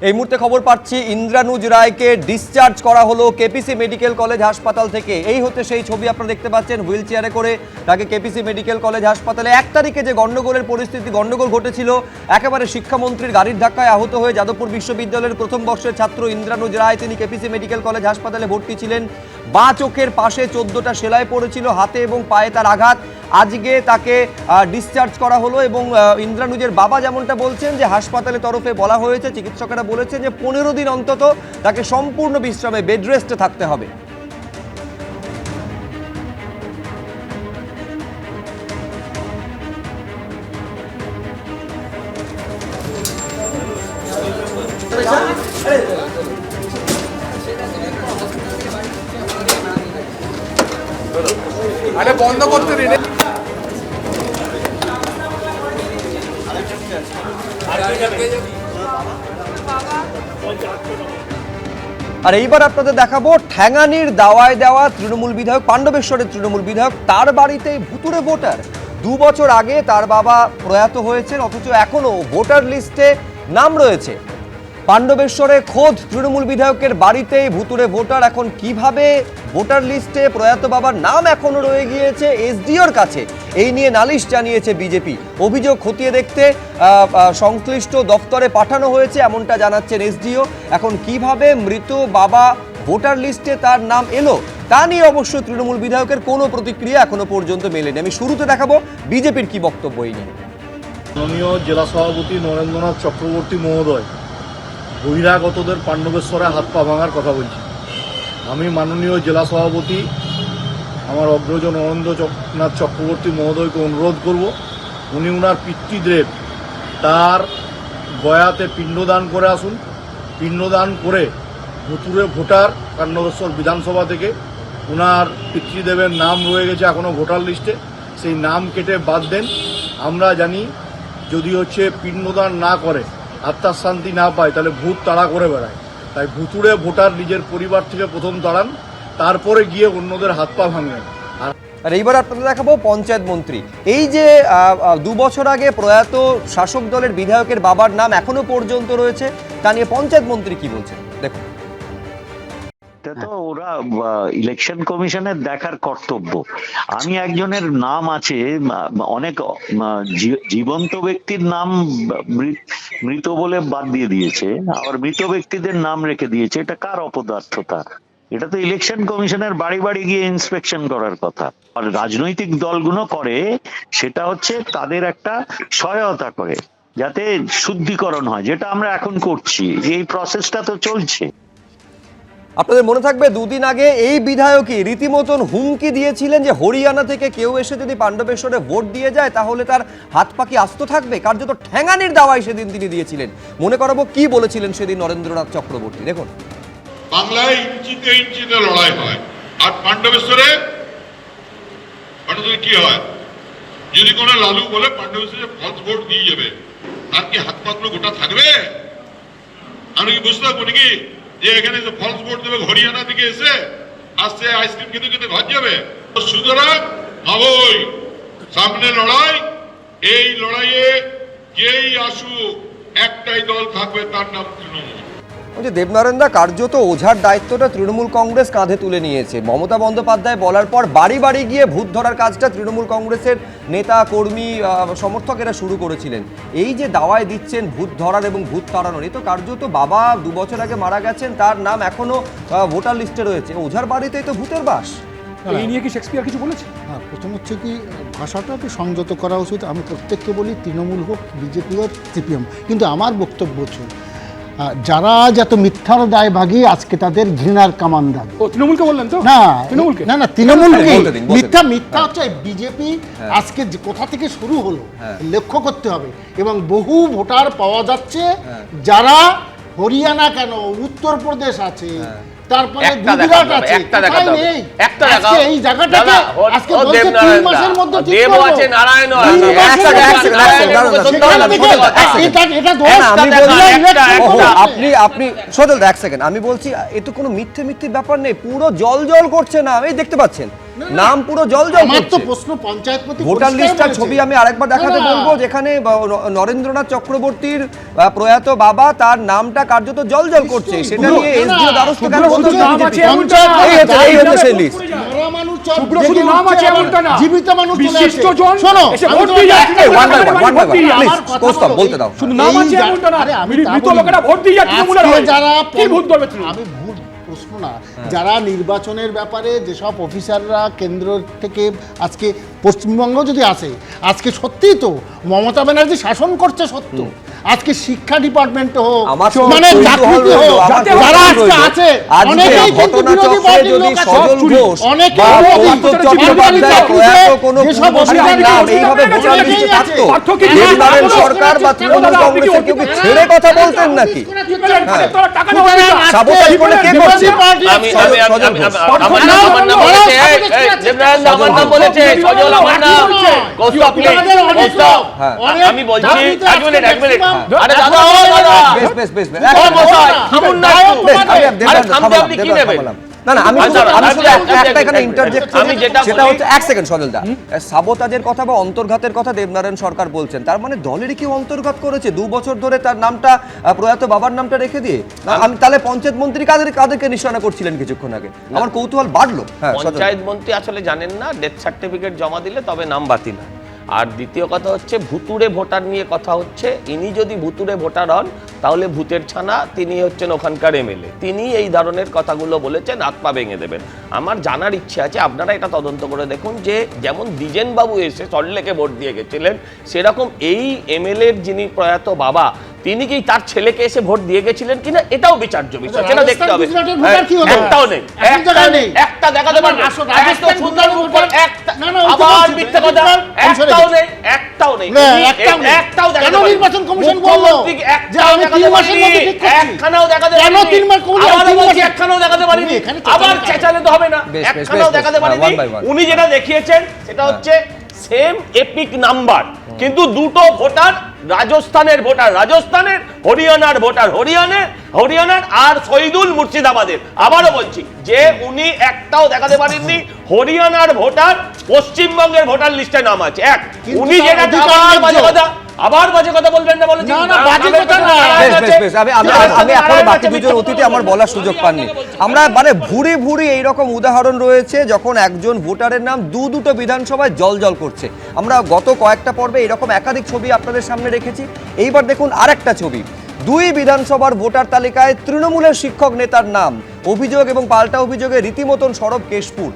এই মুহূর্তে খবর পাচ্ছি ইন্দ্রানুজ রায়কে ডিসচার্জ করা হলো কেপিসি মেডিকেল কলেজ হাসপাতাল থেকে। এই হতে সেই ছবি আপনারা দেখতে পাচ্ছেন, হুইল চেয়ারে করে তাকে কেপিসি মেডিকেল কলেজ হাসপাতালে 1 তারিখে যে গন্ডগোলের পরিস্থিতি, গন্ডগোল ঘটেছিল, একেবারে শিক্ষামন্ত্রীর গাড়ির ধাক্কায় আহত হয়ে যাদবপুর বিশ্ববিদ্যালয়ের প্রথম বর্ষের ছাত্র ইন্দ্রানুজ রায় তিনি কেপিসি মেডিকেল কলেজ হাসপাতালে ভর্তি ছিলেন। বাঁ চোখের পাশে 14টা সেলাই পড়েছিল, হাতে এবং পায়ে তার আঘাত। আজকে তাকে ডিসচার্জ করা হলো এবং ইন্দ্রানুজের বাবা যেমনটা বলছেন যে হাসপাতালের তরফে বলা হয়েছে, চিকিৎসকেরা বলেছেন যে 15 দিন অন্তত তাকে সম্পূর্ণ বিশ্রামে বেড রেস্টে থাকতে হবে। আরে বন্ধ করতে দিন। আর এইবার আপনাদের দেখাবো ঠ্যাঙানির দাওয়ায় দেওয়া তৃণমূল বিধায়ক, পাণ্ডবেশ্বরের তৃণমূল বিধায়ক, তার বাড়িতেই ভুতুড়ে ভোটার। 2 বছর আগে তার বাবা প্রয়াত হয়েছেন, অথচ এখনো ভোটার লিস্টে নাম রয়েছে। পাণ্ডবেশ্বরে খোদ তৃণমূল বিধায়কের বাড়িতেই ভুতুড়ে ভোটার। এখন কিভাবে ভোটার লিস্টে প্রয়াত বাবার নাম এখনো রয়ে গিয়েছে এসডিওর কাছে, এই নিয়ে নালিশ জানিয়েছে বিজেপি। অভিযোগ খতিয়ে দেখতে সংশ্লিষ্ট দপ্তরে পাঠানো হয়েছে এমনটা জানাচ্ছেন এসডিও। এখন কিভাবে মৃত বাবা ভোটার লিস্টে তার নাম এলো তা নিয়ে অবশ্য তৃণমূল বিধায়কের কোনো প্রতিক্রিয়া এখনো পর্যন্ত মেলেনি। আমি শুরুতে দেখাবো বিজেপির কি বক্তব্য এই নিয়ে। মাননীয় জেলা সভাপতি নরেন্দ্রনাথ চক্রবর্তী মহোদয় বহিরাগতদের পাণ্ডবেশ্বরে হাত পা ভাঙার কথা বলছি। আমি মাননীয় জেলা সভাপতি আমার অগ্রজ নরেন্দ্রনাথ চক্রবর্তী মহোদয়কে অনুরোধ করব, উনি উনার পিতৃদেব তার গয়াতে পিণ্ডদান করে আসুন। পিণ্ডদান করে ভুতুড়ে ভোটার পাণ্ডবেশ্বর বিধানসভা থেকে উনার পিতৃদেবের নাম রয়ে গেছে এখনও ভোটার লিস্টে, সেই নাম কেটে বাদ দেন। আমরা জানি যদি পিণ্ডদান না করে, আত্মার শান্তি না পায়, তাহলে ভূত তাড়া করে বেড়ায়। তাই ভুতুড়ে ভোটার নিজের পরিবার থেকে প্রথম তাড়ান, তারপরে গিয়ে অন্যদের হাত পা ভাঙেন। আর এইবার আপনাদের দেখাবো পঞ্চায়েত মন্ত্রী। এই যে 2 বছর আগে প্রয়াত শাসক দলের বিধায়কের বাবার নাম এখনো পর্যন্ত রয়েছে, তা নিয়ে পঞ্চায়েত মন্ত্রী কি বলছেন দেখুন। এটা তো ওরা ইলেকশন কমিশনের দেখার কর্তব্য। আমি একজনের নাম আছে, অনেক জীবন্ত ব্যক্তির নাম মৃত বলে বাদ দিয়ে দিয়েছে, আবার মৃত ব্যক্তিদের নাম রেখে দিয়েছে। এটা কার অপদার্থতা? এটা তো ইলেকশন কমিশনের বাড়ি বাড়ি গিয়ে ইন্সপেকশন করার কথা। আর রাজনৈতিক দলগুলো করে সেটা তাদের একটা সহায়তা করে যাতে শুদ্ধিকরণ হয়, যেটা আমরা এখন করছি। এই প্রসেসটা তো চলছে। আপনাদের মনে থাকবে 2 দিন আগে এই বিধায়কই রীতিমতন হুমকি দিয়েছিলেন যে হরিয়ানা থেকে কেউ এসে যদি পাণ্ডবেশ্বরে ভোট দিয়ে যায় তাহলে তার হাত পাকি আস্ত থাকবে। কার্যত ঠ্যাঙানির দাওয়াই সেদিন তিনি দিয়েছিলেন। মনে করাবো কি বলেছিলেন সেদিন নরেন্দ্রনাথ চক্রবর্তী, দেখুন। বাংলায় ইঞ্চিতে ইঞ্চিতে লড়াই হয়, আর পাণ্ডবেশ্বরে কি হয়? যদি কোনো লালু বলে পাণ্ডবেশ্বরে ফলস ভোট দিয়ে যাবে, তার কি হাত পাতলো গোটা থাকবে? আমি কি বুঝতে পারবো নাকি যে এখানে যে ফলস ভোট দেবে হরিয়ানা থেকে এসে আসছে আইসক্রিম খেতে খেতে ঘর যাবে? সুতরাং ভাবই সামনে লড়াই, এই লড়াইয়ে যেই আসুক একটাই দল থাকবে, তার নাম তৃণমূল। দেবনারায়ণদা, কার্যত ওঝার দায়িত্বটা তৃণমূল কংগ্রেস কাঁধে তুলে নিয়েছে। মমতা বন্দ্যোপাধ্যায় বলার পর বাড়ি বাড়ি গিয়ে ভূত ধরার কাজটা তৃণমূল কংগ্রেসের নেতা কর্মী সমর্থকেরা শুরু করেছিলেন। এই যে দাওয়ায় দিচ্ছেন ভূত ধরার এবং ভূত তাড়ানোর, এই তো কার্যত বাবা 2 বছর আগে মারা গেছেন, তার নাম এখনো ভোটার লিস্টে রয়েছে। ওঝার বাড়িতেই তো ভূতের বাস। এই নিয়ে কি শেক্সপিয়ার কিছু বলেছে? হ্যাঁ, প্রথম কি ভাষাটা একটু সংযত করা উচিত। আমি প্রত্যেককে বলি, তৃণমূল হোক, বিজেপি হোক, সিপিএম, কিন্তু আমার বক্তব্য হচ্ছে যারা আজ এত মিথ্যার দায় ভাগী, আজকে তাদের ঘৃণার কামান দাগ। তৃণমূলকে বললেন তো? না, তৃণমূলকে না, তৃণমূলকে মিথ্যা হচ্ছে বিজেপি। আজকে কোথা থেকে শুরু হলো লক্ষ্য করতে হবে। এবং বহু ভোটার পাওয়া যাচ্ছে যারা হরিয়ানা কেন, উত্তরপ্রদেশ আছে, তারপরে গুজরাট আছে, এই জায়গাটাকে আজকে বলছে 3 মাসের মধ্যে ঠিক করব। আছে, নারায়ণ আছে, আপনি সোজল 1 সেকেন্ড, আমি বলছি এ তো কোনো মিথ্যে ব্যাপার নেই, পুরো জল করছে না, এই দেখতে পাচ্ছেন নাম পুরো জলজল আমার তো করছে। প্রশ্ন পঞ্চায়েত প্রতি ভোটার পরিষ্কার লিস্টার বলেছে। ছবি আমি আরেকবার দেখাতে না, না। বলবো, যেখানে নরেন্দ্রনাথ চক্রবর্তীর প্রয়াত বাবা, তার নামটা কার্যত জলজল করছে। সেটা নিয়ে না, না, এসডিও দ্বারস্থ কেন শুধু হতে নাম হচ্ছে আছে BJP? এমনটা না। এই হচ্ছে সেই লিস্ট। মরা মানুষ চল, শুভ্র জেগে শুধু নাম উঠছে আছে এবং এমনটা না। জীবিত মানুষ চলে আসছে। বিশিষ্টজন শোনো, এসে আমি ভোট তোমাকে দিয়ে একটা যাচ্ছে। one by one, one by one, vote দিয়ে please, আমার কথা কৌস্তব, বলো। বলতে দাও। শুধু নাম আছে এমনটা না। আরে আমি তা মৃত বলিনি। লোকেরা ভোট দিয়ে যাচ্ছে তৃণমূলের আজকে হয়ে। যারা কি ভূত ধরবে তৃণমূল? আমি ভুল প্রশ্ন না, যারা নির্বাচনের ব্যাপারে যেসব অফিসাররা কেন্দ্র থেকে আজকে পশ্চিমবঙ্গ যদি আসে, আজকে সত্যিই তো মমতা ব্যানার্জি শাসন করছে সত্য, আজকে শিক্ষা ডিপার্টমেন্ট হোক, আমার মানে কৌতূহল চাকরিতে রইলো, হোক, আমার যারা কৌতূহল আজকে রইলো। আছে, আজকে অনেকেই কিন্তু বিরোধী ঘটনাচক্রে পার্টির যদি লোক আছে। সজল ঘোষ অনেকেই বা বিরোধী। কৌতুক চট্টোপাধ্যায় প্রয়াত কোনো যেসব পূর্বশীর নাম এইভাবে ভোটার লিস্টে থাকতো, দেবনারায়ণ সরকার বা তৃণমূল কংগ্রেসের কেউ কি ছেড়ে কথা বলতেন নাকি? সাবোতাজ করে কে করছে? আমি বলছি এক মিনিট আরে দাদা বেশ বেশ বেশ বেশ। ও মশাই, থামুন না একটু। বেশ, আমি আরে দেবনাথ থামতে থামালাম, আপনি কি দেবনাথ নেবেন? থামালাম। না না, আমি আচ্ছা, শুধু আপনি একটা এখানে ইন্টারজেক্ট আমি যেটা সেটা বলি- হচ্ছে, এক সেকেন্ড সজলদা, সাবোতাজের কথা বা অন্তর্ঘাতের কথা দেবনারায়ণ সরকার বলছেন, তার মানে দলেরই কেউ অন্তর্ঘাত করেছে 2 বছর ধরে তার নামটা প্রয়াত বাবার নামটা রেখে দিয়ে? না, আমি তাহলে পঞ্চায়েত মন্ত্রী কাদেরকে নিশানা করছিলেন কিছুক্ষণ আগে? আমার কৌতূহল বাড়লো। হ্যাঁ সজল। পঞ্চায়েত মন্ত্রী আসলে জানেন না, ডেথ সার্টিফিকেট জমা দিলে তবে নাম বাতিল হয়। আর দ্বিতীয় কথা হচ্ছে ভুতুড়ে ভোটার নিয়ে কথা হচ্ছে। ইনি যদি ভুতুড়ে ভোটার হন তাহলে ভূতের ছানা, তিনি হচ্ছেন ওখানকার এমএলএ, তিনি এই ধরনের কথাগুলো বলেছেন, হাত পা ভেঙে দেবেন। আমার জানার ইচ্ছে আছে, আপনারা এটা তদন্ত করে দেখুন যে যেমন দ্বিজেন বাবু এসে সল্টলেকে ভোট দিয়ে গেছিলেন, সেরকম এই এমএলএর যিনি প্রয়াত বাবা, তিনি কি তার ছেলেকে এসে ভোট দিয়ে গেছিলেন কিনা, এটাও বিচার্য বিষয়, সেটা দেখতে হবে। গুজরাটের ভোটার কি হলো? একটাও নেই, এক জায়গায় নেই। একটা দেখাতে পারবে, আসো, এত রাজস্থান সুন্দর ভোটার উপর একটা, না, না, ওই তো আবার বলছি, মিথ্যে কথা, একটাও নেই, একটাও নেই, না, উনি একটাও নেই। একটাও দেখাতে কেন পারেনি। নির্বাচন কমিশন বললো মুখ্যমন্ত্রী যে একটাও আমি দেখাতে 3 মাসের পারেনি, মধ্যে ঠিক করছি? একখানাও দেখাতে কেন পারেনি। 3 মাস কমিশন? আবারও 3 বলছি, মাসে? একখানাও দেখাতে পারেনি। তুমি এখানে আবার চেঁচালে চেঁচালে তো হবে না, বেশ, বেশ, একখানাও বেশ, দেখাতে বেশ, পারেনি। one by one। উনি যেটা দেখিয়েছেন সেটা হচ্ছে সেম এপিক নাম্বার, কিন্তু দুটো ভোটার রাজস্থানের ভোটার রাজস্থানের, হরিয়ানার ভোটার হরিয়ানার আর শহীদুল মুর্শিদাবাদের। আবারও বলছি যে উনি একটাও দেখাতে পারেননি হরিয়ানার ভোটার পশ্চিমবঙ্গের ভোটার লিস্টে নাম আছে এক। কিন্তু উনি তার যেটা অধিকার আবার বাজে কথা বলবেন না বলেছি। না, না, বাজে কথা না। বেশ বেশ বেশ, আমি এখনো বাকি দুজন অতিথি আমার বলার সুযোগ পাননি। আমরা মানে ভুরি ভুরি এইরকম উদাহরণ রয়েছে যখন একজন ভোটারের নাম দুটো বিধানসভায় জলজল করছে। আমরা গত কয়েকটা পর্বে এরকম একাধিক ছবি আপনাদের সামনে রেখেছি। এইবার দেখুন আরেকটা ছবি, 2 বিধানসভার ভোটার তালিকায় তৃণমূলের শিক্ষক নেতার নাম। অভিযোগ এবং পাল্টা অভিযোগে রীতিমতন সরব কেশপুর।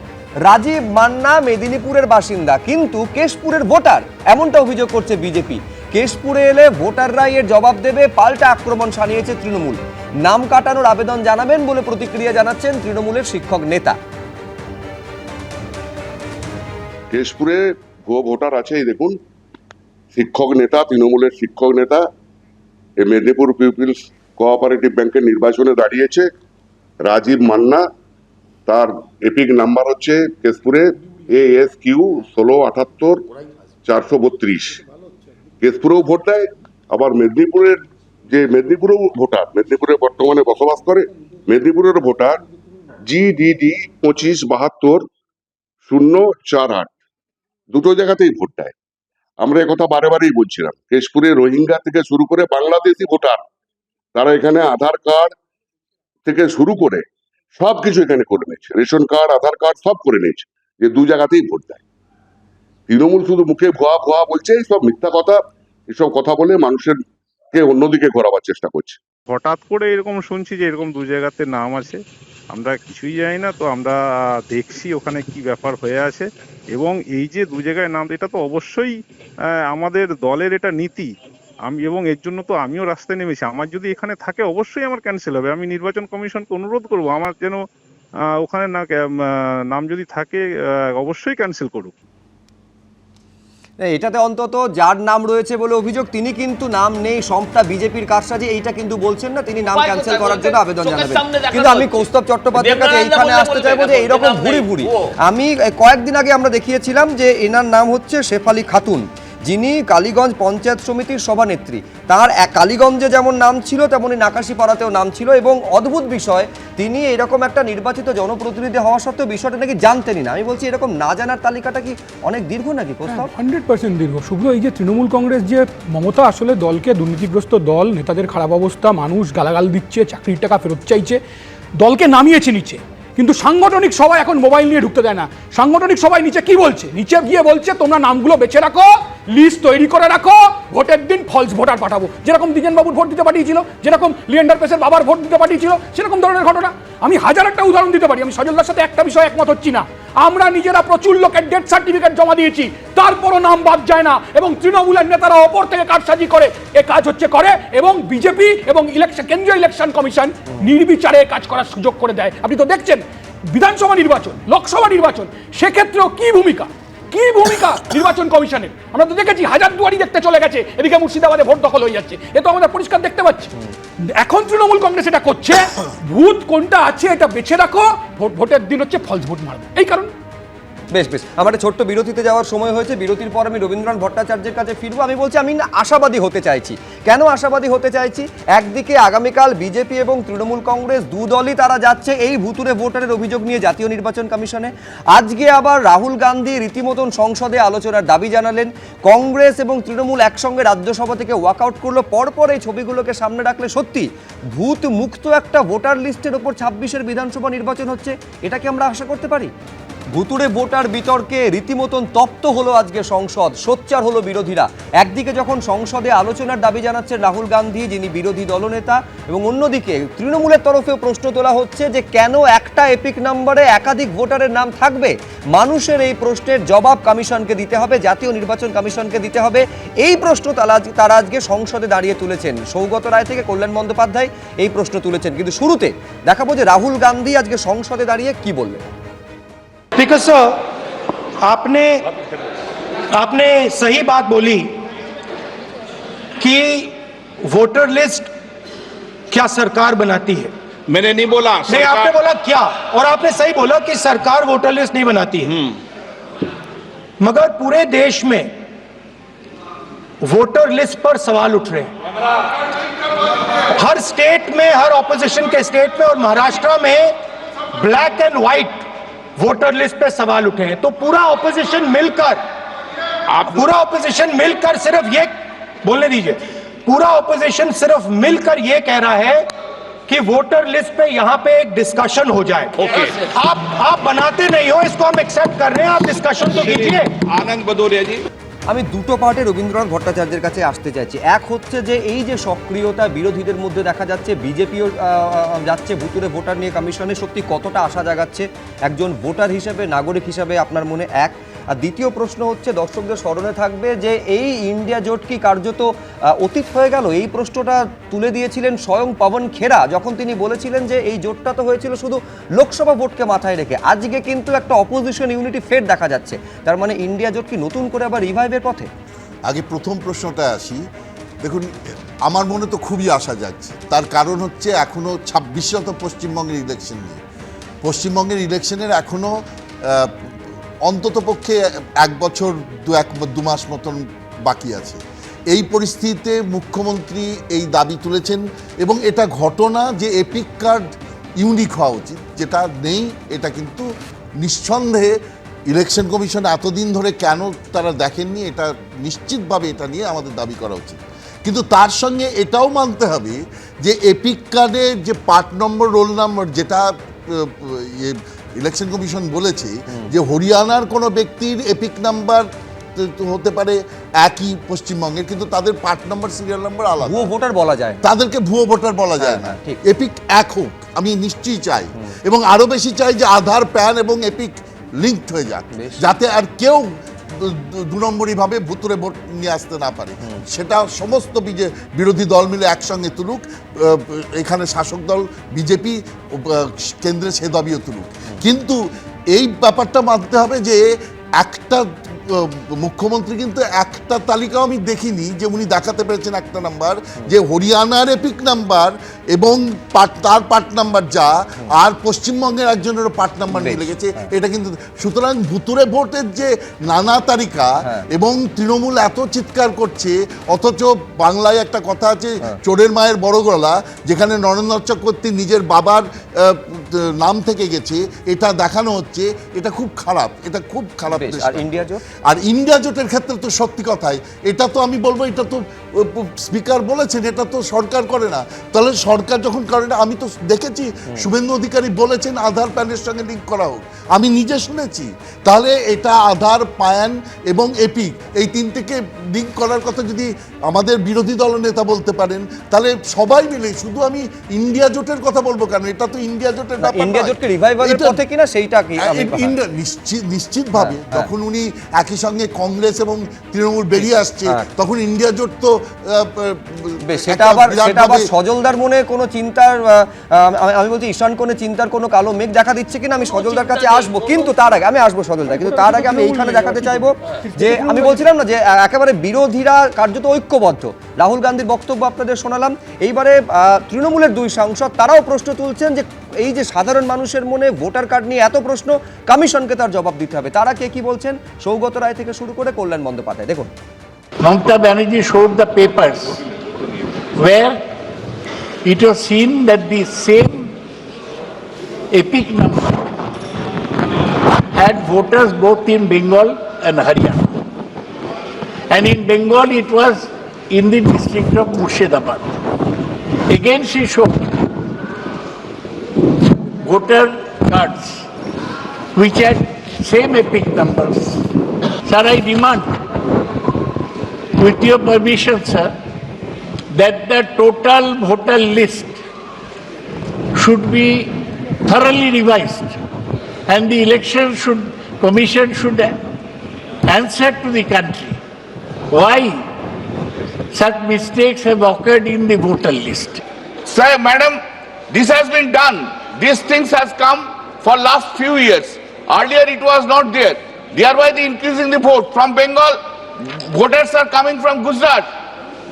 রাজীব মান্না মেদিনীপুরের বাসিন্দা, কিন্তু কেশপুরের ভোটার, এমনটা অভিযোগ করছে বিজেপি। কেশপুরে এলে ভোটাররাই এর জবাব দেবে, পাল্টা আক্রমণ শানিয়েছে তৃণমূল। নাম কাটানোর আবেদন জানাবেন বলে প্রতিক্রিয়া জানাচ্ছেন তৃণমূলের শিক্ষক নেতা। কেশপুরে ভুয়ো ভোটার আছে, এই দেখুন, শিক্ষক নেতা, তৃণমূলের শিক্ষক নেতা, এই মেদিনীপুর পিপলস কোঅপারেটিভ ব্যাংকের নির্বাচনে দাঁড়িয়েছে রাজীব মান্না। তার এপিক নাম্বার হচ্ছে কেশপুরে ASQ 1678-432। কেশপুরেও ভোট দেয়, আবার মেদিনীপুরেও ভোটার, মেদিনীপুরে বর্তমানে বসবাস করে, মেদিনীপুরের ভোটার GDD 2572-048, দুটো জায়গাতেই ভোট দেয়। আমরা একথা বারে বারেই বলছিলাম, কেশপুরে রোহিঙ্গা থেকে শুরু করে বাংলাদেশি ভোটার, তারা এখানে আধার কার্ড থেকে শুরু করে সবকিছু এখানে করে নিয়েছে, রেশন কার্ড, আধার কার্ড সব করে নিয়েছে, যে 2 জায়গাতেই ভোট দেয়। তৃণমূল শুধু মুখে ভুয়া ভুয়া বলছে, এইসব মিথ্যা কথা, এসব কথা বলে মানুষের কে অন্যদিকে ঘোরাবার চেষ্টা করছে। হঠাৎ করে এরকম শুনছি যে এরকম 2 জায়গাতে নাম আছে, আমরা কিছুই জানি না। তো আমরা দেখছি ওখানে কি ব্যাপার হয়ে আছে, এবং এই যে 2 জায়গায় নাম, এটা তো অবশ্যই আমাদের দলের এটা নীতি। এবং এর জন্য তো আমিও রাস্তায় নেমেছি। আমার যদি এখানে থাকে অবশ্যই আমার ক্যান্সেল হবে। আমি নির্বাচন কমিশনকে অনুরোধ করব আমার যেন ওখানে নাম যদি থাকে অবশ্যই ক্যান্সেল করুক। এটাতে অন্তত যার নাম রয়েছে বলে অভিযোগ, তিনি কিন্তু নাম নেই, সম্পটা বিজেপির কারসাজি, এইটা কিন্তু বলছেন না। তিনি নাম ক্যান্সেল করার জন্য আবেদন জানাবেন। কিন্তু আমি কৌস্তব চট্টোপাধ্যায়ের কাছে এইখানে আসতে চাইবো যে এইরকম ভুরি ভুরি, আমি কয়েকদিন আগে আমরা দেখিয়েছিলাম যে এনার নাম হচ্ছে শেফালি খাতুন, যিনি কালীগঞ্জ পঞ্চায়েত সমিতির সভানেত্রী, তার কালীগঞ্জে যেমন নাম ছিল তেমনই নাকাশিপাড়াতেও নাম ছিল, এবং অদ্ভুত বিষয় তিনি এরকম একটা নির্বাচিত জনপ্রতিনিধি হওয়া সত্ত্বেও বিষয়টা নাকি জানতেনই না। আমি বলছি এরকম না জানার তালিকাটা কি অনেক দীর্ঘ নাকি প্রস্তাব? 100% দীর্ঘ। শুভ্র, এই যে তৃণমূল কংগ্রেস যে মমতা আসলে দলকে দুর্নীতিগ্রস্ত দল, নেতাদের খারাপ অবস্থা, মানুষ গালাগাল দিচ্ছে, চাকরির টাকা ফেরত চাইছে, দলকে নামিয়েছে নিচে, কিন্তু সাংগঠনিক সবাই এখন মোবাইল নিয়ে ঢুকতে দেয় না। সাংগঠনিক সবাই নিচে কি বলছে? নিচে গিয়ে বলছে তোমরা নামগুলো বেছে রাখো, লিস্ট তৈরি করে রাখো, ভোটের দিন ফলস ভোটার পাঠাবো। যেরকম দ্বিজেনবাবুর ভোট দিতে পাঠিয়েছিল, যেরকম লিয়েন্ডার পেসের বাবার ভোট দিতে পাঠিয়েছিল, সেরকম ধরনের ঘটনা। আমি হাজার একটা উদাহরণ দিতে পারি। আমি সজলদার সাথে একটা বিষয় একমত হচ্ছি না, আমরা নিজেরা প্রচুর লোকের ডেথ সার্টিফিকেট জমা দিয়েছি, তারপরও নাম বাদ যায় না, এবং তৃণমূলের নেতারা ওপর থেকে কারসাজি করে এ কাজ করে, এবং বিজেপি এবং কেন্দ্রীয় ইলেকশন কমিশন নির্বিচারে কাজ করার সুযোগ করে দেয়। আপনি তো দেখছেন বিধানসভা নির্বাচন, লোকসভা নির্বাচন, সেক্ষেত্রেও কি ভূমিকা নির্বাচন কমিশনের। আমরা তো দেখেছি হাজারদুয়ারি দেখতে চলে গেছে, এদিকে মুর্শিদাবাদে ভোট দখল হয়ে যাচ্ছে, এ তো আমাদের পরিষ্কার দেখতে পাচ্ছি। এখন তৃণমূল কংগ্রেস এটা করছে, ভূত কোনটা আছে এটা বেছে রাখো, ভোটের দিন হচ্ছে ফলস ভোট মারবো, এই কারণ। বেশ বেশ, আমার একটা ছোট্ট বিরতিতে যাওয়ার সময় হয়েছে। বিরতির পর আমি রবীন্দ্রনাথ ভট্টাচার্যের কাছে ফিরবো। আমি বলছি আমি না আশাবাদী হতে চাইছি। কেন আশাবাদী হতে চাইছি? একদিকে আগামীকাল বিজেপি এবং তৃণমূল কংগ্রেস দু দলই তারা যাচ্ছে এই ভুতুরে ভোটারের অভিযোগ নিয়ে জাতীয় নির্বাচন কমিশনে। আজকে আবার রাহুল গান্ধী রীতিমতন সংসদে আলোচনার দাবি জানালেন। কংগ্রেস এবং তৃণমূল একসঙ্গে রাজ্যসভা থেকে ওয়াকআউট করলো। পরপর এই ছবিগুলোকে সামনে রাখলে সত্যি ভূত মুক্ত একটা ভোটার লিস্টের ওপর 26-এর বিধানসভা নির্বাচন হচ্ছে, এটা কি আমরা আশা করতে পারি? ভুতুড়ে ভোটার বিতর্কে রীতিমতন তপ্ত হলো আজকে সংসদ, সোচ্চার হলো বিরোধীরা। একদিকে যখন সংসদে আলোচনার দাবি জানাচ্ছেন রাহুল গান্ধী, যিনি বিরোধী দলনেতা, এবং অন্যদিকে তৃণমূলের তরফেও প্রশ্ন তোলা হচ্ছে যে কেন একটা এপিক নম্বরে একাধিক ভোটারের নাম থাকবে। মানুষের এই প্রশ্নের জবাব কমিশনকে দিতে হবে, জাতীয় নির্বাচন কমিশনকে দিতে হবে। এই প্রশ্ন তারা আজকে সংসদে দাঁড়িয়ে তুলেছেন। সৌগত রায় থেকে কল্যাণ বন্দ্যোপাধ্যায় এই প্রশ্ন তুলেছেন। কিন্তু শুরুতে দেখাবো যে রাহুল গান্ধী আজকে সংসদে দাঁড়িয়ে কি বললেন। स्पीकर सर, आपने सही बात बोली कि वोटर लिस्ट क्या सरकार बनाती है। मैंने नहीं बोला, नहीं, आपने बोला क्या, और आपने सही बोला कि सरकार वोटर लिस्ट नहीं बनाती है। मगर पूरे देश में वोटर लिस्ट पर सवाल उठ रहे हैं, हर स्टेट में, हर ऑपोजिशन के स्टेट में, और महाराष्ट्र में black and white voter list पे सवाल उठे हैं। तो पूरा ऑपोजिशन मिलकर सिर्फ ये बोलने दीजिए, पूरा ऑपोजिशन सिर्फ मिलकर ये कह रहा है कि वोटर लिस्ट पे यहां पे एक डिस्कशन हो जाए। ओके। आप बनाते नहीं हो, इसको हम एक्सेप्ट कर रहे हैं, आप डिस्कशन तो कीजिए। आनंद भदौरिया जी, আমি দুটো পার্টে রবীন্দ্রনাথ ভট্টাচার্যের কাছে আসতে চাইছি। এক হচ্ছে যে এই যে সক্রিয়তা বিরোধীদের মধ্যে দেখা যাচ্ছে, বিজেপিও যাচ্ছে ভুতুরে ভোটার নিয়ে কমিশনে, সত্যি কতটা আশা জাগাচ্ছে একজন ভোটার হিসেবে, নাগরিক হিসেবে আপনার মনে? এক। আর দ্বিতীয় প্রশ্ন হচ্ছে, দর্শকদের স্মরণে থাকবে যে এই ইন্ডিয়া জোট কি কার্যত অতীত হয়ে গেল? এই প্রশ্নটা তুলে দিয়েছিলেন স্বয়ং পবন খেরা যখন তিনি বলেছিলেন যে এই জোটটা তো হয়েছিল শুধু লোকসভা ভোটকে মাথায় রেখে। আজকে কিন্তু একটা অপোজিশন ইউনিটি ফের দেখা যাচ্ছে। তার মানে ইন্ডিয়া জোট কি নতুন করে আবার রিভাইভের পথে? আগে প্রথম প্রশ্নটা আসি। দেখুন, আমার মনে তো খুবই আশা যাচ্ছে। তার কারণ হচ্ছে এখনও 26শত পশ্চিমবঙ্গের ইলেকশন নিয়ে, পশ্চিমবঙ্গের ইলেকশনের এখনও অন্ততপক্ষে 1 বছর 2 মাস মতন বাকি আছে। এই পরিস্থিতিতে মুখ্যমন্ত্রী এই দাবি তুলেছেন, এবং এটা ঘটনা যে এপিক কার্ড ইউনিক হওয়া উচিত, যেটা নেই। এটা কিন্তু নিঃসন্দেহে ইলেকশন কমিশন এতদিন ধরে কেন তারা দেখেননি, এটা নিশ্চিতভাবে এটা নিয়ে আমাদের দাবি করা উচিত। কিন্তু তার সঙ্গে এটাও মানতে হবে যে এপিক কার্ডে যে পার্ট নম্বর, রোল নম্বর, যেটা ইলেকশন কমিশন বলেছে যে হরিয়ানার কোনো ব্যক্তির এপিক নাম্বার হতে পারে একই পশ্চিমবঙ্গের, কিন্তু তাদের পার্ট নাম্বার, সিরিয়াল নাম্বার আলাদা। ভুয়ো ভোটার বলা যায়, তাদেরকে ভুয়ো ভোটার বলা যায় না। এপিক এক হোক, আমি নিশ্চয়ই চাই, এবং আরো বেশি চাই যে আধার, প্যান এবং এপিক লিঙ্কড হয়ে যাক, যাতে আর কেউ 2 নম্বরই ভাবে ভুতুরে ভোট নিয়ে আসতে না পারে। সেটা সমস্ত বিরোধী দল মিলে একসঙ্গে তুলুক, এখানে শাসক দল বিজেপি কেন্দ্রে সে দাবিও তুলুক। কিন্তু এই ব্যাপারটা মানতে হবে যে একটা মুখ্যমন্ত্রী কিন্তু একটা তালিকাও আমি দেখিনি যে উনি দেখাতে পেরেছেন একটা নাম্বার যে হরিয়ানার এপিক নাম্বার এবং তার পার্ট নাম্বার যা আর পশ্চিমবঙ্গের একজনেরও পার্ট নাম্বার নিয়ে লেগেছে, এটা কিন্তু সুতরাং ভুতুরে ভোটের যে নানা তালিকা এবং তৃণমূল এত চিৎকার করছে, অথচ বাংলায় একটা কথা আছে চোরের মায়ের বড় গলা, যেখানে নরেন্দ্র চক্রবর্তী নিজের বাবার নাম থেকে গেছে, এটা দেখানো হচ্ছে, এটা খুব খারাপ, এটা খুব খারাপ। আর ইন্ডিয়া জোট, আর ইন্ডিয়া জোটের ক্ষেত্রে তো সত্যি কথাই, এটা তো আমি বলবো এটা তো স্পিকার বলেছেন এটা তো সরকার করে না, তাহলে সরকার যখন করে না, আমি তো দেখেছি শুভেন্দু অধিকারী বলেছেন আধার প্যানের সঙ্গে লিঙ্ক করা হোক, আমি নিজে শুনেছি, তাহলে এটা আধার প্যান এবং এপিক এই তিনটেকে লিঙ্ক করার কথা যদি আমাদের বিরোধী দলনেতা বলতে পারেন, তাহলে সবাই মিলে, শুধু আমি ইন্ডিয়া জোটের কথা বলবো কেন, এটা তো ইন্ডিয়া জোটের ব্যাপার, ইন্ডিয়া জোটকে রিভাইভালের পথে কিনা সেইটা কি নিশ্চিতভাবে যখন উনি একই সঙ্গে কংগ্রেস এবং তৃণমূল বেরিয়ে আসছে, তখন ইন্ডিয়া জোট তো সেটা আবার সজলদার মনে কোনো চিন্তার, আমি বলছি ঈশান কোণে চিন্তার কোনো কালো মেঘ দেখা দিচ্ছে কিনা, আমি সজলদার কাছে আসবো, কিন্তু তার আগে আমি আসবো সজলদার, কিন্তু তার আগে আমি এইখানে দেখাতে চাইবো যে আমি বলছিলাম না যে একেবারে বিরোধীরা কার্যত ঐক্যবদ্ধ। রাহুল গান্ধীর বক্তব্য আপনাদের শোনালাম, এইবারে তৃণমূলের দুই সাংসদ তারাও প্রশ্ন তুলছেন যে এই যে সাধারণ মানুষের মনে ভোটার কার্ড নিয়ে এত প্রশ্ন, কমিশনকে তার জবাব দিতে হবে। তারা কে কি বলছেন, সৌগত রায় থেকে শুরু করে কল্যাণ বন্দ্যোপাধ্যায়, দেখুন। Mamata Banerjee showed the papers where it was seen that the same epic number had voters both in Bengal and Haryana. And in Bengal it was in the district of Murshidabad. Again she showed voter cards which had same epic numbers. Sir, I demand, with your permission, sir, that the total voter list should be thoroughly revised and the commission should answer to the country why such mistakes have occurred in the voter list. Sir, madam, this has been done. These things has come for last few years. Earlier it was not there. Thereby the increasing the vote from Bengal. Voters are coming from Gujarat,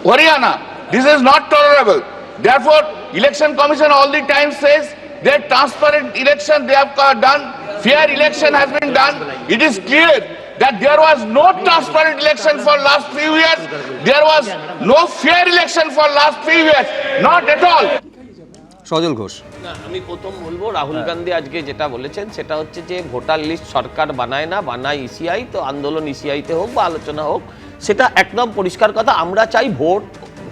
Haryana. This is not tolerable. Therefore, Election Commission all the time says that transparent election they have done, fair election has been done. It is clear that there was no transparent election for last few years. There was no fair election for last few years. Not at all. Sajal Ghosh, না, আমি প্রথম বলবো রাহুল গান্ধী আজকে যেটা বলেছেন সেটা হচ্ছে যে ভোটার লিস্ট সরকার বানায় না, বানায় ইসিআই, তো আন্দোলন ইসিআইতে হোক বা আলোচনা হোক, সেটা একদম পরিষ্কার কথা। আমরা চাই ভোট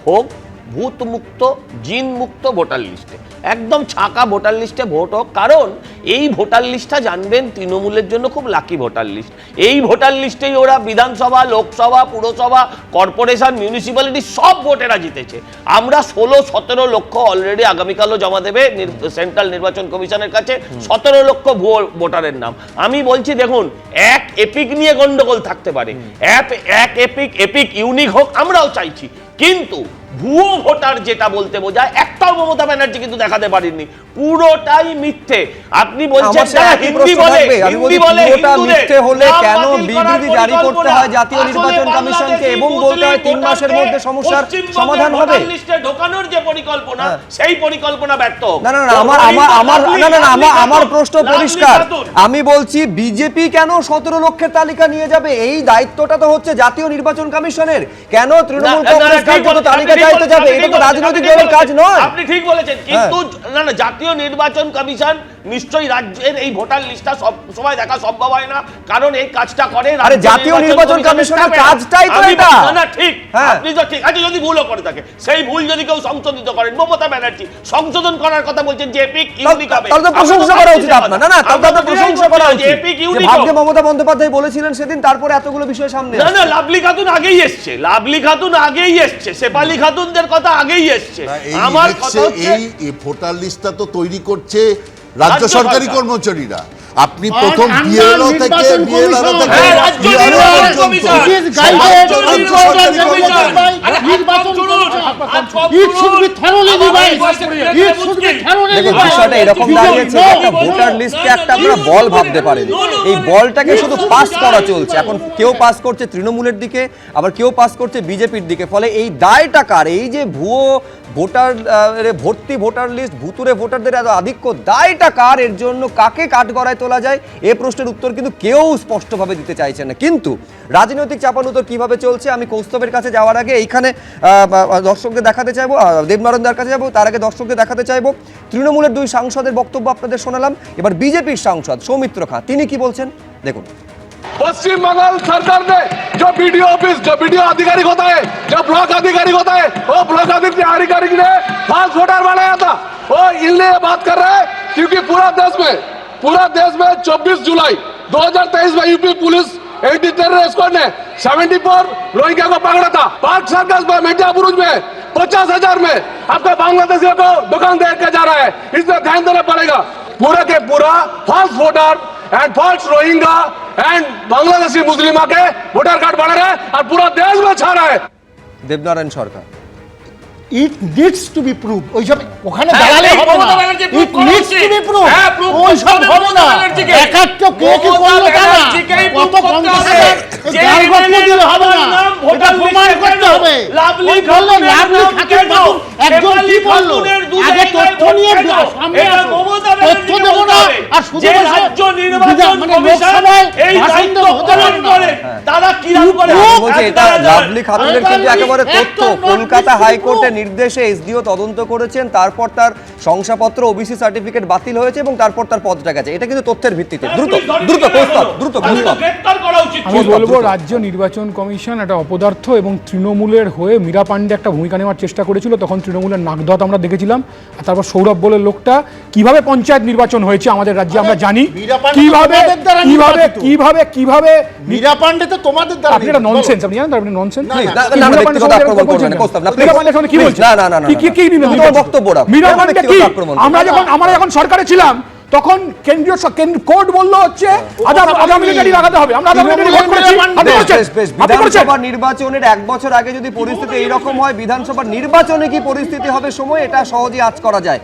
হোক ভূত মুক্ত, জিন মুক্ত ভোটার লিস্টে, একদম ছাকা ভোটার লিস্টে ভোট হোক, কারণ এই ভোটার লিস্টটা জানবেন তৃণমূলের জন্য খুব লাকি ভোটার লিস্ট। এই ভোটার লিস্টেই ওরা বিধানসভা, লোকসভা, পুরসভা, কর্পোরেশন, মিউনিসিপ্যালিটি সব ভোটেরা জিতেছে। আমরা 16-17 লক্ষ অলরেডি আগামীকালও জমা দেবে সেন্ট্রাল নির্বাচন কমিশনের কাছে 17 লক্ষ ভোটারের নাম। আমি বলছি দেখুন, এক এপিক নিয়ে গন্ডগোল থাকতে পারে, এক এপিক ইউনিক হোক, আমরাও চাইছি, কিন্তু ভুয়ো ভোটার যেটা বলতে বোঝায় একটাও মমতা ব্যানার্জি কিন্তু দেখাতে পারেননি, পুরোটাই মিথ্যে। আপনি বলছেন হিন্দি বলে মিথ্যে হলে কেন বিবৃতি জারি করতে হয় জাতীয় নির্বাচন কমিশনকে এবং বলতে হয় 3 মাসের মধ্যে সমস্যার সমাধান হবে? লিস্টে ঢোকানোর যে পরিকল্পনা, সেই পরিকল্পনা ব্যর্থ হোক। না, আমার প্রশ্ন পরিষ্কার। আমি বলছি বিজেপি কেন 17 লক্ষের তালিকা নিয়ে যাবে? এই দায়িত্বটা তো হচ্ছে জাতীয় নির্বাচন কমিশনের। কেন তৃণমূল কংগ্রেস তালিকা চাইতে যাবে? এটা তো রাজনৈতিক দলের কাজ নয়। আপনি ঠিক বলেছেন, কিন্তু না, জাতীয় নির্বাচন কমিশন নিশ্চয়ই রাজ্যের এই ভোটার লিস্টটা সব সময় দেখা সম্ভব হয় না, কারণ এই কাজটা করে জাতীয় নির্বাচন কমিশনের কাজটাই তো এটা। না, ঠিক, আপনি তো ঠিক আছে, যদি ভুলও করে থাকে, সেই ভুল যদি কেউ সংশোধিত করেন, মমতা ব্যানার্জি সংশোধন করার কথা বলছেন যে এপিক ইউনিক হবে, তাহলে তো প্রশংসা করা উচিত আপনার। না, তাহলে তো প্রশংসা করা উচিত। এপিক ইউনিক ভাগ্যে মমতা বন্দ্যোপাধ্যায় বলেছিলেন সেদিন, তারপরে এতগুলো বিষয় সামনে। না, লাভলি খাতুন আগেই এসছে, লাভলি খাতুন আগেই এসছে, শেফালি খাতুনদের কথা আগেই এসছে। আমার কথা হচ্ছে এই ভোটার লিস্টটা তো তৈরি করছে রাজ্য সরকারি কর্মচারীরা। আপনি প্রথম বিএলও থেকে বিষয়টা এরকম দাঁড়িয়েছে, একটা ভোটার লিস্টকে একটা আপনারা বল ভাবতে পারেন। এই বলটাকে শুধু পাস করা চলছে। এখন কেউ পাস করছে তৃণমূলের দিকে, আবার কেউ পাস করছে বিজেপির দিকে। ফলে এই দায়টা কার? এই যে ভুয়ো ভোটার ভর্তি ভোটার লিস্ট, ভুতুরে ভোটারদের এত আধিক্য, দায়টা কার? এর জন্য কাকে কাঠগড়ায় তোলা যায় এই প্রশ্নের উত্তর কিন্তু কেউ স্পষ্টভাবে দিতে চাইছে না। কিন্তু রাজনৈতিক চাপানুতর কিভাবে চলছে, আমি কৌস্তবের কাছে যাওয়ার আগে এইখানে দর্শকদের দেখাতে চাইবো, দেবনারায়ণদার কাছে যাবো, তার আগে দর্শকদের দেখাতে চাইবো তৃণমূলের 2 সাংসদের বক্তব্য আপনাদের শোনালাম। এবার বিজেপির সাংসদ সৌমিত্র খাঁ তিনি কি বলছেন দেখুন। पश्चिम बंगाल सरकार ने जो बीडीओ ऑफिस, जो बीडीओ आधिकारिक होता है, जो ब्लॉक आधिकारिक होता है, वो ब्लॉक आधिकारिक ने फाल्स वोटर बनाया था। वो इनलिए बात कर रहे हैं क्योंकि पूरा देश में 24 जुलाई 2023 में UP police anti terror squad ने 74 रोहिंग्या को पकड़ा था। पार्क सर्कस में, मेटा बुरुज में 50,000 में आपका बांग्लादेशियों को दुकान दे के जा रहा है। इसमें ध्यान देना पड़ेगा। पूरा के पूरा false voter and false Rohingya and Bangladeshi मुस्लिमा के वोटर कार्ड बना रहा है और पूरा देश में छा रहा है। Debnarayan Sarkar it needs to be prove. ওইসব ওখানে দাঁড়ালে হবে না, it needs to be prove. ওইসব হবে না, একাত্র কে কি করলো তা না, কত কংগ্রেসের গালগপ্প দিলে হবে না, এটা প্রমাণ করতে হবে। ওই বললো লাভলি খাতুন বাবু একজন কি বললো, আগে তথ্য নিয়ে সামনে আসো, তথ্য দেবো না আর শুধু রাজ্য নির্বাচন কমিশনার এই দায়িত্ব পালন করে তারা কিরকম করে বলছে এটা লাভলি খাতুনের কিন্তু একেবারে তথ্য। কলকাতা হাইকোর্টের নির্দেশে এসডিও তদন্ত করেছেন, তারপর তার শংসাপত্র ওবিসি সার্টিফিকেট বাতিল হয়েছে এবং তারপর তার পদটা গেছে। এটা কিন্তু তথ্যের ভিত্তিতে। দ্রুত দ্রুত দ্রুত আমি বলবো রাজ্য নির্বাচন কমিশন একটা অপদার্থ এবং তৃণমূলের হয়ে মীরা পান্ডে একটা ভূমিকা নেওয়ার চেষ্টা করেছিল, তখন তৃণমূলের নাকদত আমরা দেখেছিলাম। আর তারপর সৌরভ বলে লোকটা কিভাবে পঞ্চায়েত নির্বাচন হয়েছে আমাদের রাজ্যে আমরা জানি, কিভাবে কিভাবে কিভাবে কিভাবে মীরা পান্ডে তো তোমাদের দ্বারা। আপনি এটা ননসেন্স, আপনি জানেন আপনি ননসেন্স। আমরা যখন সরকারে ছিলাম তখন কেন্দ্রীয় কোর্ট বললো হচ্ছে আধা মিলিটারি লাগাতে হবে, আমরা আধা মিলিটারি ভোট করেছি। বিধানসভা নির্বাচনের 1 বছর আগে যদি পরিস্থিতি এইরকম হয়, বিধানসভা নির্বাচনে কি পরিস্থিতি হবে সময় এটা সহজেই আঁচ করা যায়।